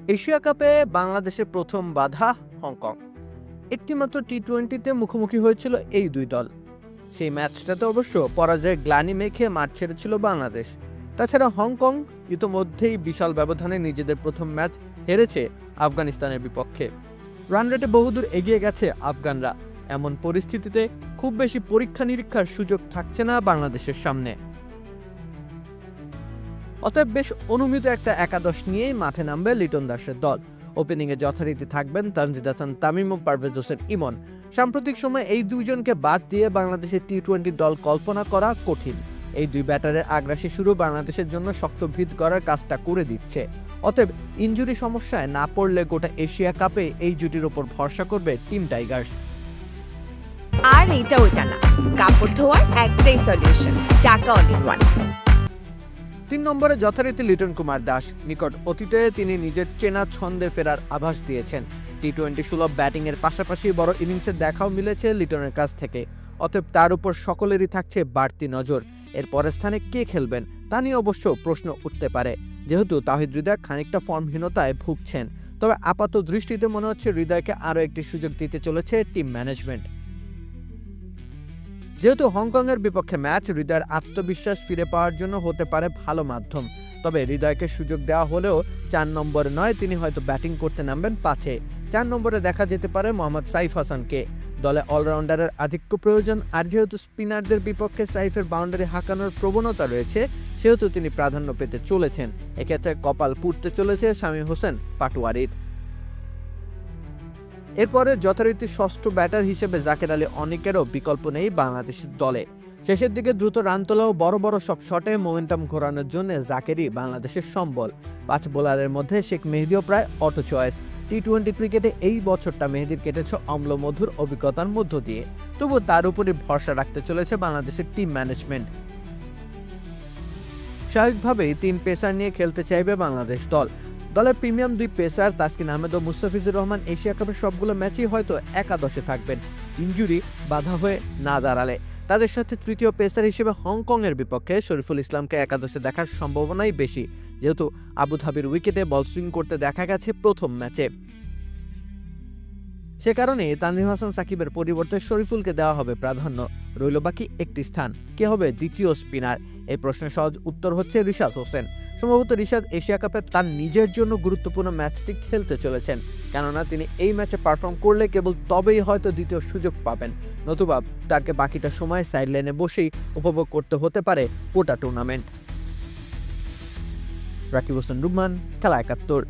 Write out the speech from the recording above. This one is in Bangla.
এশিয়া কাপে বাংলাদেশের প্রথম বাধা হংকং। একটিমাত্র টি-20তে মুখোমুখি হয়েছিল এই দুই দল। সেই ম্যাচটাতে অবশ্য পরাজয়ের গ্লানি মেখে মাঠ ছেড়েছিল বাংলাদেশ। তাছাড়া হংকং ইতোমধ্যেই বিশাল ব্যবধানে নিজেদের প্রথম ম্যাচ হেরেছে আফগানিস্তানের বিপক্ষে। রান রেটে বহুদূর এগিয়ে গেছে আফগানরা। এমন পরিস্থিতিতে খুব বেশি পরীক্ষা নিরীক্ষার সুযোগ থাকছে না বাংলাদেশের সামনে। অতএব বেশ অনুমিত একটা একাদশ নিয়েই মাঠে নামবে লিটন দাসের দল। ওপেনিংয়ে যথারীতি থাকবেন তানজিদ হাসান তামিম ও পারভেজ হোসেন ইমন। সাম্প্রতিক সময়ে এই দুইজনকে বাদ দিয়ে বাংলাদেশের টি-20 দল কল্পনা করা কঠিন। এই দুই ব্যাটারের আগ্রাসী শুরু বাংলাদেশের জন্য শক্ত ভিত করার কাজটা করে দিচ্ছে। অতএব ইনজুরি সমস্যায় না পড়লে গোটা এশিয়া কাপে এই জুটির ওপর ভরসা করবে টিম টাইগার্স। আর এটা ওইটা না, কাপড় ধোয়ার একটাই সলিউশন, চাকা অল ইন ওয়ান। ৩ নম্বরে যথারীতি লিটন কুমার দাস। নিকট অতীতে তিনি নিজের চেনা ছন্দে ফেরার আভাস দিয়েছেন। টি-20 সুলভ ব্যাটিংয়ের পাশাপাশি বড় ইনিংসের দেখাও মিলেছে লিটনের কাছ থেকে। অতএব তার উপর সকলেরই থাকছে বাড়তি নজর। এর পরের স্থানে কে খেলবেন তা নিয়ে অবশ্য প্রশ্ন উঠতে পারে, যেহেতু তাহিদ হৃদয় খানিকটা ফর্মহীনতায় ভুগছেন। তবে আপাত দৃষ্টিতে মনে হচ্ছে হৃদয়কে আরও একটি সুযোগ দিতে চলেছে টিম ম্যানেজমেন্ট। যেহেতু হংকংয়ের বিপক্ষে ম্যাচ, হৃদয়ের আত্মবিশ্বাস ফিরে পাওয়ার জন্য হতে পারে ভালো মাধ্যম। তবে হৃদয়কে সুযোগ দেওয়া হলেও ৪ নম্বরে নয়, তিনি হয়তো ব্যাটিং করতে নামবেন ৫-এ। ৪ নম্বরে দেখা যেতে পারে মোহাম্মদ সাইফ হাসানকে। দলে অলরাউন্ডারের আধিক্য প্রয়োজন, আর যেহেতু স্পিনারদের বিপক্ষে সাইফের বাউন্ডারি হাঁকানোর প্রবণতা রয়েছে, সেহেতু তিনি প্রাধান্য পেতে চলেছেন। এক্ষেত্রে কপাল পুড়তে চলেছে শামীম হোসেন পাটোয়ারির। এরপরে যথারীতি ষষ্ঠ ব্যাটার হিসেবে জাকের আলী অনিকেরও বিকল্প নেই বাংলাদেশের দলে। শেষের দিকে দ্রুত রান তোলা ও বড় বড় সব শটে মোমেন্টাম ঘোরানোর জন্য জাকেরই বাংলাদেশের সম্বল। ৫ বোলারের মধ্যে শেখ মেহেদীও প্রায় অটো চয়েস। টি-20 ক্রিকেটে এই বছরটা মেহেদীর কেটেছে অম্লমধুর অভিজ্ঞতার মধ্য দিয়ে। তবু তার উপরই ভরসা রাখতে চলেছে বাংলাদেশের টিম ম্যানেজমেন্ট। স্বাভাবিকভাবেই ৩ পেসার নিয়ে খেলতে চাইবে বাংলাদেশ দল। দলের প্রিমিয়াম ২ পেসার তাসকিন আহমেদ ও মুস্তাফিজুর রহমান এশিয়া কাপের সবগুলো ম্যাচেই হয়তো একাদশে থাকবেন, ইনজুরি বাধা হয়ে না দাঁড়ালে। তাদের সাথে তৃতীয় পেসার হিসেবে হংকংয়ের বিপক্ষে শরীফুল ইসলামকে একাদশে দেখার সম্ভাবনাই বেশি, যেহেতু আবুধাবির উইকেটে বল সুইং করতে দেখা গেছে প্রথম ম্যাচে। সে কারণে তানজিম হাসান সাকিবের পরিবর্তে শরীফুলকে দেওয়া হবে প্রাধান্য। রইল বাকি একটি স্থান, কে হবে দ্বিতীয় স্পিনার? এই প্রশ্নের সহজ উত্তর হচ্ছে রিশাদ হোসেন। সম্ভবত রিশাদ এশিয়া কাপে তার নিজের জন্য গুরুত্বপূর্ণ ম্যাচটি খেলতে চলেছেন, কেননা তিনি এই ম্যাচে পারফর্ম করলে কেবল তবেই হয়তো দ্বিতীয় সুযোগ পাবেন, নতুবা তাকে বাকিটা সময় সাইডলাইনে বসেই উপভোগ করতে হতে পারে গোটা টুর্নামেন্ট। রাকিব হোসেন রুম্মান, খেলা ৭১।